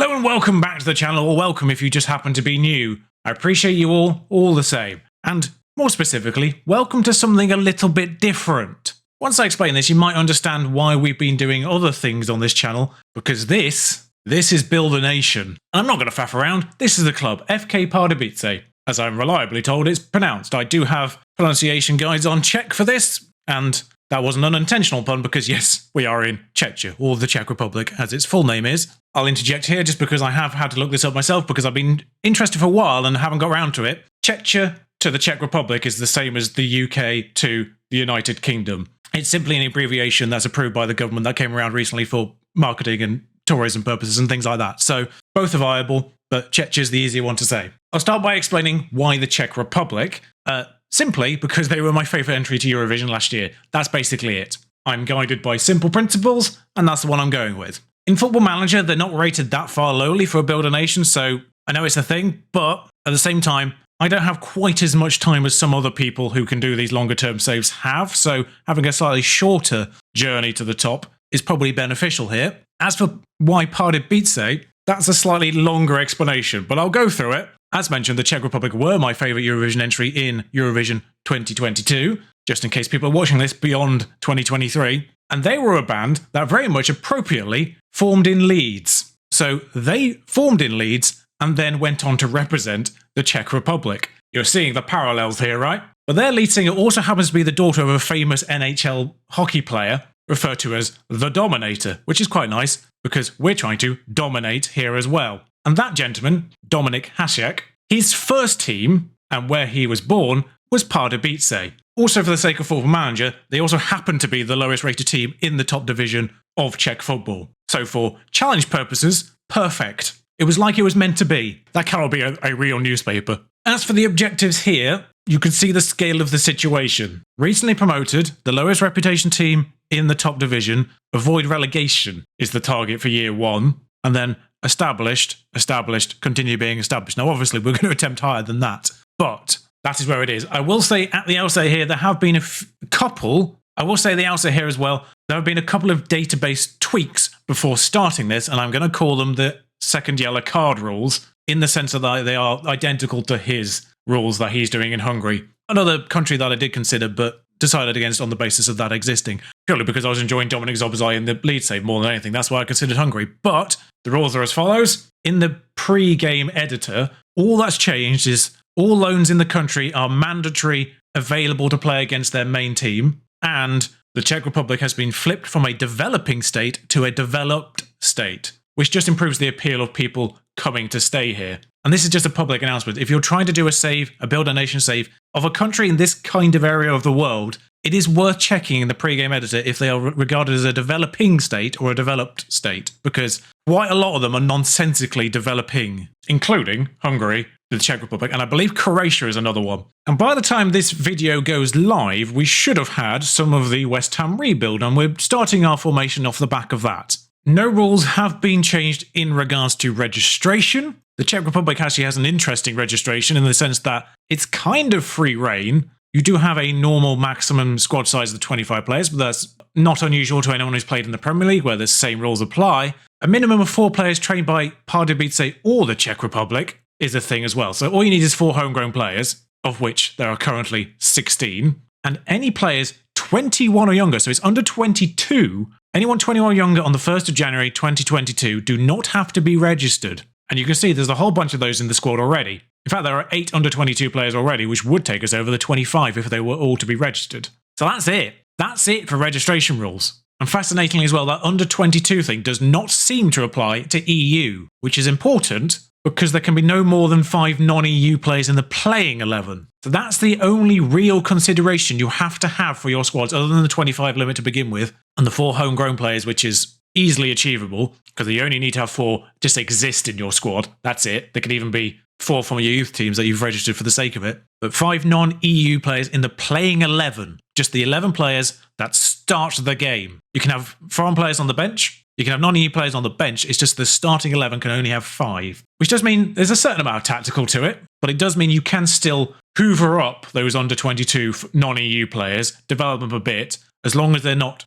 Hello and welcome back to the channel, or welcome if you just happen to be new. I appreciate you all the same. And more specifically, welcome to something a little bit different. Once I explain this, you might understand why we've been doing other things on this channel, because this is Build a Nation. I'm not going to faff around, this is the club, FK Pardubice. As I'm reliably told, it's pronounced. I do have pronunciation guides on Czech for this, and that was an unintentional pun because yes, we are in Czechia, or the Czech Republic, as its full name is. I'll interject here just because I have had to look this up myself because I've been interested for a while and haven't got around to it. Czechia to the Czech Republic is the same as the UK to the United Kingdom. It's simply an abbreviation that's approved by the government that came around recently for marketing and tourism purposes and things like that. So both are viable, but Czechia is the easier one to say. I'll start by explaining why the Czech Republic. Simply because they were my favourite entry to Eurovision last year. That's basically it. I'm guided by simple principles, and that's the one I'm going with. In Football Manager, they're not rated that far lowly for a Build a Nation, so I know it's a thing, but at the same time, I don't have quite as much time as some other people who can do these longer term saves have, so having a slightly shorter journey to the top is probably beneficial here. As for why Pardubice, that's a slightly longer explanation, but I'll go through it. As mentioned, the Czech Republic were my favourite Eurovision entry in Eurovision 2022, just in case people are watching this beyond 2023, and they were a band that very much appropriately formed in Leeds. So they formed in Leeds and then went on to represent the Czech Republic. You're seeing the parallels here, right? But their lead singer also happens to be the daughter of a famous NHL hockey player, referred to as the Dominator, which is quite nice because we're trying to dominate here as well. And that gentleman, Dominik Hasek, his first team, and where he was born, was Pardubice. Also for the sake of Football Manager, they also happen to be the lowest rated team in the top division of Czech football. So for challenge purposes, perfect. It was like it was meant to be. That cannot be a real newspaper. As for the objectives here, you can see the scale of the situation. Recently promoted, the lowest reputation team in the top division, avoid relegation is the target for year one, and then established, continue being established. Now, obviously, we're going to attempt higher than that, but that is where it is. I will say at the outset here, there have been a couple, I will say at the outset here as well, there have been a couple of database tweaks before starting this, and I'm going to call them the second yellow card rules, in the sense that they are identical to his rules that he's doing in Hungary. Another country that I did consider, but decided against on the basis of that existing, purely because I was enjoying Dominik Szoboszlai in the lead save more than anything. That's why I considered Hungary. But the rules are as follows. In the pre-game editor, all that's changed is all loans in the country are mandatory, available to play against their main team, and the Czech Republic has been flipped from a developing state to a developed state, which just improves the appeal of people coming to stay here. And this is just a public announcement. If you're trying to do a save, a Build a Nation save, of a country in this kind of area of the world, it is worth checking in the pre-game editor if they are regarded as a developing state or a developed state, because quite a lot of them are nonsensically developing, including Hungary, the Czech Republic, and I believe Croatia is another one. And by the time this video goes live, we should have had some of the West Ham rebuild, and we're starting our formation off the back of that. No rules have been changed in regards to registration. The Czech Republic actually has an interesting registration in the sense that it's kind of free reign. You do have a normal maximum squad size of 25 players, but that's not unusual to anyone who's played in the Premier League, where the same rules apply. A minimum of 4 players trained by Pardubice or the Czech Republic is a thing as well. So all you need is 4 homegrown players, of which there are currently 16, and any players 21 or younger, so it's under 22, anyone 21 or younger on the 1st of January 2022 do not have to be registered. And you can see there's a whole bunch of those in the squad already. In fact, there are 8 under 22 players already, which would take us over the 25 if they were all to be registered. So that's it. That's it for registration rules. And fascinatingly as well, that under 22 thing does not seem to apply to EU, which is important because there can be no more than 5 non-EU players in the playing 11. So that's the only real consideration you have to have for your squads, other than the 25 limit to begin with, and the 4 homegrown players, which is easily achievable, because you only need to have 4 just exist in your squad. That's it. There could even be 4 from your youth teams that you've registered for the sake of it. But 5 non-EU players in the playing 11. Just the 11 players that start the game. You can have foreign players on the bench. You can have non-EU players on the bench. It's just the starting 11 can only have 5. Which does mean there's a certain amount of tactical to it. But it does mean you can still hoover up those under 22 non-EU players, develop them a bit, as long as they're not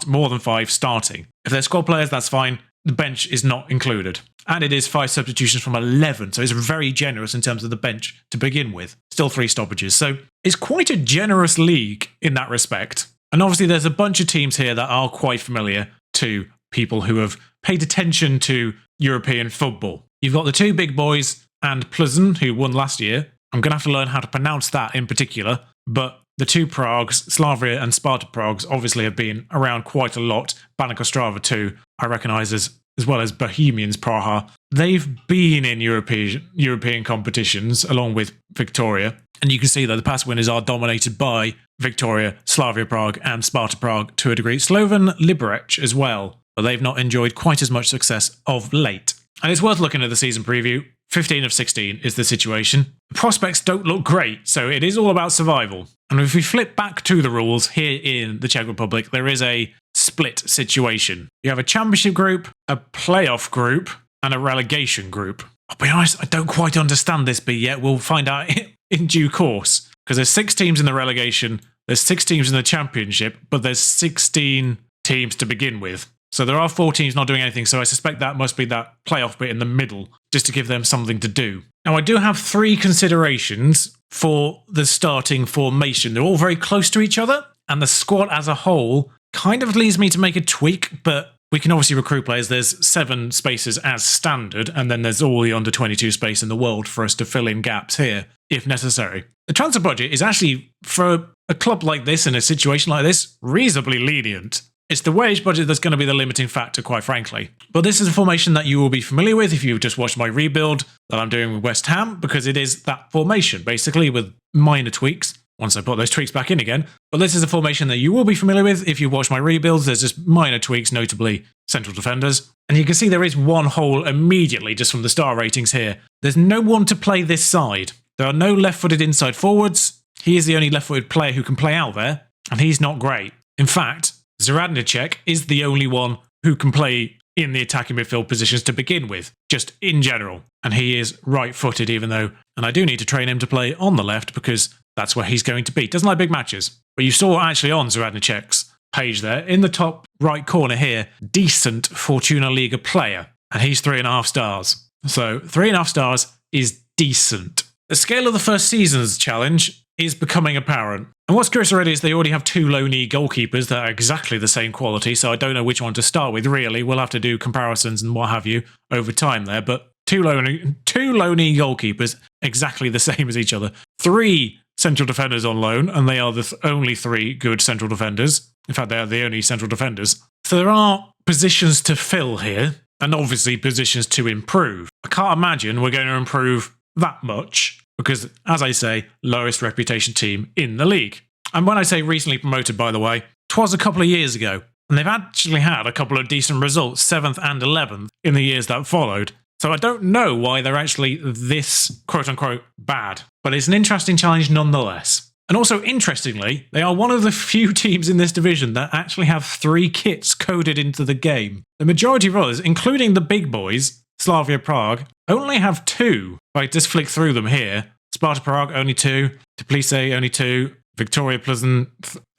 more than 5 starting. If they're squad players, that's fine. the bench is not included. And it is 5 substitutions from 11, so it's very generous in terms of the bench to begin with. Still 3 stoppages, so it's quite a generous league in that respect. And obviously there's a bunch of teams here that are quite familiar to people who have paid attention to European football. You've got the 2 big boys and Plzeň, who won last year. I'm going to have to learn how to pronounce that in particular, but the 2 Pragues, Slavia and Sparta Pragues, obviously have been around quite a lot. Baník Ostrava too, I recognise as well as Bohemians Praha. They've been in European competitions along with Victoria, and you can see that the past winners are dominated by Victoria, Slavia Prague and Sparta Prague to a degree. Slovan Liberec as well, but they've not enjoyed quite as much success of late. And it's worth looking at the season preview. 15 of 16 is the situation. The prospects don't look great, so it is all about survival. And if we flip back to the rules here in the Czech Republic, there is a split situation. You have a championship group, a playoff group, and a relegation group. I'll be honest, I don't quite understand this bit yet. We'll find out in due course. Because there's 6 teams in the relegation, there's 6 teams in the championship, but there's 16 teams to begin with. So there are 4 teams not doing anything, so I suspect that must be that playoff bit in the middle, just to give them something to do. Now, I do have 3 considerations for the starting formation. They're all very close to each other, and the squad as a whole kind of leads me to make a tweak, but we can obviously recruit players. There's 7 spaces as standard, and then there's all the under-22 space in the world for us to fill in gaps here, if necessary. The transfer budget is actually, for a club like this, in a situation like this, reasonably lenient. It's the wage budget that's going to be the limiting factor, quite frankly. But this is a formation that you will be familiar with if you've just watched my rebuild that I'm doing with West Ham, because it is that formation, basically, with minor tweaks, once I put those tweaks back in again. But this is a formation that you will be familiar with if you've watched my rebuilds. There's just minor tweaks, notably central defenders. And you can see there is one hole immediately, just from the star ratings here. There's no one to play this side. There are no left-footed inside forwards. He is the only left-footed player who can play out there, and he's not great. In fact, Zradnicek is the only one who can play in the attacking midfield positions to begin with, just in general. And he is right-footed, even though, and I do need to train him to play on the left because that's where he's going to be. Doesn't like big matches. But you saw actually on Zradnicek's page there, in the top right corner here, decent Fortuna Liga player. And he's 3.5 stars. So 3.5 stars is decent. The scale of the first season's challenge is becoming apparent. And what's curious already is they already have 2 low-knee goalkeepers that are exactly the same quality, so I don't know which one to start with, really. We'll have to do comparisons and what have you over time there, but 2 low-knee goalkeepers, exactly the same as each other. 3 central defenders on loan, and they are the only 3 good central defenders. In fact, they are the only central defenders. So there are positions to fill here, and obviously positions to improve. I can't imagine we're going to improve that much, because, as I say, lowest reputation team in the league. And when I say recently promoted, by the way, 'twas a couple of years ago, and they've actually had a couple of decent results, 7th and 11th, in the years that followed. So I don't know why they're actually this quote-unquote bad, but it's an interesting challenge nonetheless. And also, interestingly, they are one of the few teams in this division that actually have 3 kits coded into the game. The majority of others, including the big boys, Slavia Prague, only have 2. If I just flick through them here, Sparta Prague only 2, Teplice only 2, Victoria Plzeň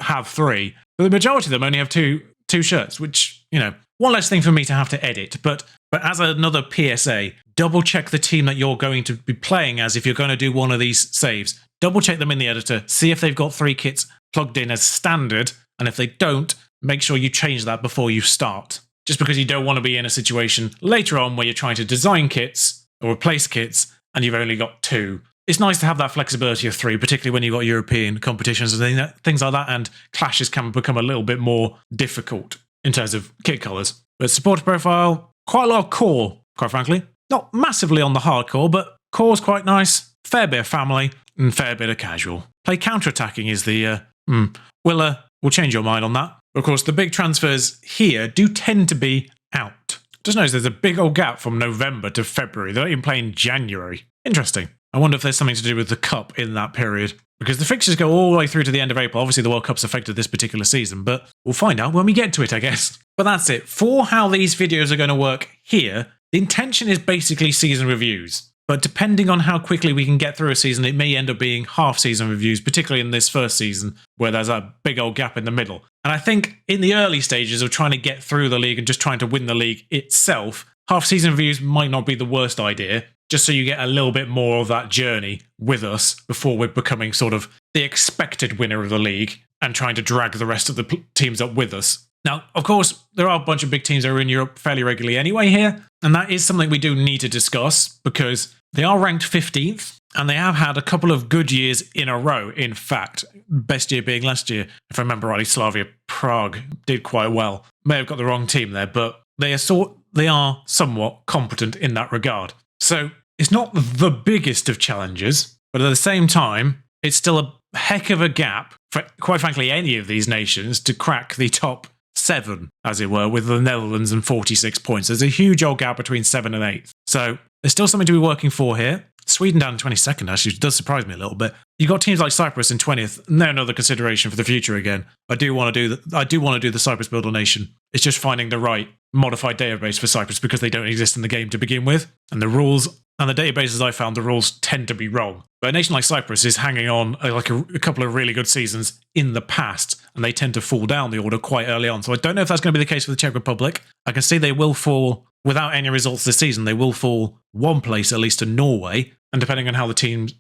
have 3. But the majority of them only have two shirts, which, you know, one less thing for me to have to edit. But as another PSA, double check the team that you're going to be playing as if you're going to do one of these saves. Double check them in the editor, see if they've got 3 kits plugged in as standard, and if they don't, make sure you change that before you start. Just because you don't want to be in a situation later on where you're trying to design kits or replace kits and you've only got 2. It's nice to have that flexibility of 3, particularly when you've got European competitions and things like that, and clashes can become a little bit more difficult in terms of kit colours. But supporter profile, quite a lot of core, quite frankly. Not massively on the hardcore, but core's quite nice, fair bit of family, and fair bit of casual. Play counter-attacking is the... We'll change your mind on that. Of course, the big transfers here do tend to be out. Just notice there's a big old gap from November to February. They don't even play in January. Interesting. I wonder if there's something to do with the Cup in that period. Because the fixtures go all the way through to the end of April. Obviously, the World Cup's affected this particular season, but we'll find out when we get to it, I guess. But that's it. For how these videos are going to work here, the intention is basically season reviews. But depending on how quickly we can get through a season, it may end up being half-season reviews, particularly in this first season, where there's a big old gap in the middle. And I think in the early stages of trying to get through the league and just trying to win the league itself, half-season reviews might not be the worst idea, just so you get a little bit more of that journey with us before we're becoming sort of the expected winner of the league and trying to drag the rest of the teams up with us. Now, of course, there are a bunch of big teams that are in Europe fairly regularly anyway here, and that is something we do need to discuss because they are ranked 15th, and they have had a couple of good years in a row, in fact. Best year being last year, if I remember rightly, Slavia Prague did quite well. May have got the wrong team there, but they are somewhat competent in that regard. So it's not the biggest of challenges, but at the same time, it's still a heck of a gap for, quite frankly, any of these nations to crack the top 7, as it were, with the Netherlands and 46 points. There's a huge old gap between 7 and 8th. So there's still something to be working for here. Sweden down in 22nd, actually, does surprise me a little bit. You've got teams like Cyprus in 20th, and they're another consideration for the future again. I do want to do the Cyprus Builder Nation. It's just finding the right modified database for Cyprus because they don't exist in the game to begin with. And the rules and the databases I found, the rules tend to be wrong. But a nation like Cyprus is hanging on like a couple of really good seasons in the past, and they tend to fall down the order quite early on. So I don't know if that's going to be the case for the Czech Republic. I can see they will fall, without any results this season, they will fall one place at least to Norway. And depending on how the teams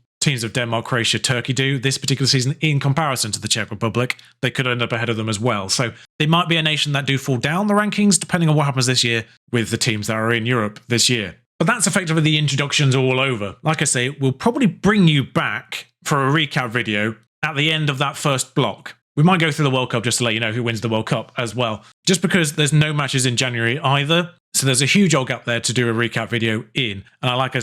of Denmark, Croatia, Turkey do this particular season in comparison to the Czech Republic, they could end up ahead of them as well. So they might be a nation that do fall down the rankings depending on what happens this year with the teams that are in Europe this year. But that's effectively the introductions all over. Like I say, we'll probably bring you back for a recap video at the end of that first block. We might go through the World Cup just to let you know who wins the World Cup as well. Just because there's no matches in January either. So there's a huge old gap there to do a recap video in. And like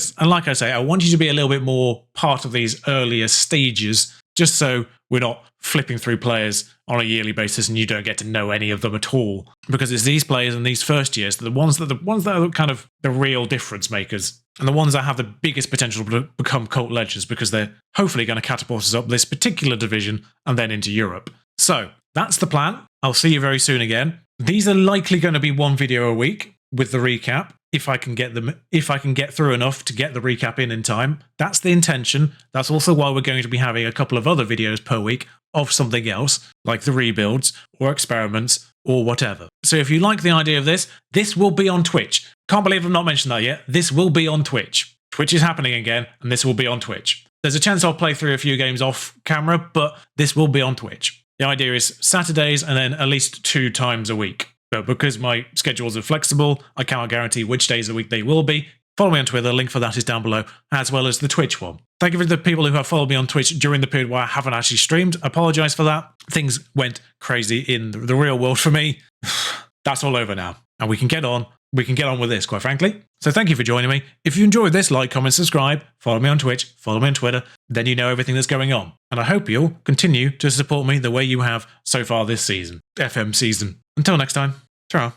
I say, I want you to be a little bit more part of these earlier stages, just so we're not flipping through players on a yearly basis and you don't get to know any of them at all. Because it's these players in these first years, the ones that are kind of the real difference makers, and the ones that have the biggest potential to become cult legends because they're hopefully going to catapult us up this particular division and then into Europe. So that's the plan. I'll see you very soon again. These are likely going to be one video a week with the recap, if I can get through enough to get the recap in time. That's the intention. That's also why we're going to be having a couple of other videos per week of something else, like the rebuilds or experiments or whatever. So if you like the idea of this will be on Twitch. Can't believe I've not mentioned that yet. This will be on Twitch. Twitch is happening again, and this will be on Twitch. There's a chance I'll play through a few games off camera, but this will be on Twitch. The idea is Saturdays and then at least 2 times a week. But because my schedules are flexible, I cannot guarantee which days of the week they will be. Follow me on Twitter, the link for that is down below, as well as the Twitch one. Thank you for the people who have followed me on Twitch during the period where I haven't actually streamed. I apologise for that. Things went crazy in the real world for me. That's all over now. And we can get on with this, quite frankly. So thank you for joining me. If you enjoyed this, like, comment, subscribe, follow me on Twitch, follow me on Twitter, then you know everything that's going on. And I hope you'll continue to support me the way you have so far this season. FM season. Until next time, ta-ra.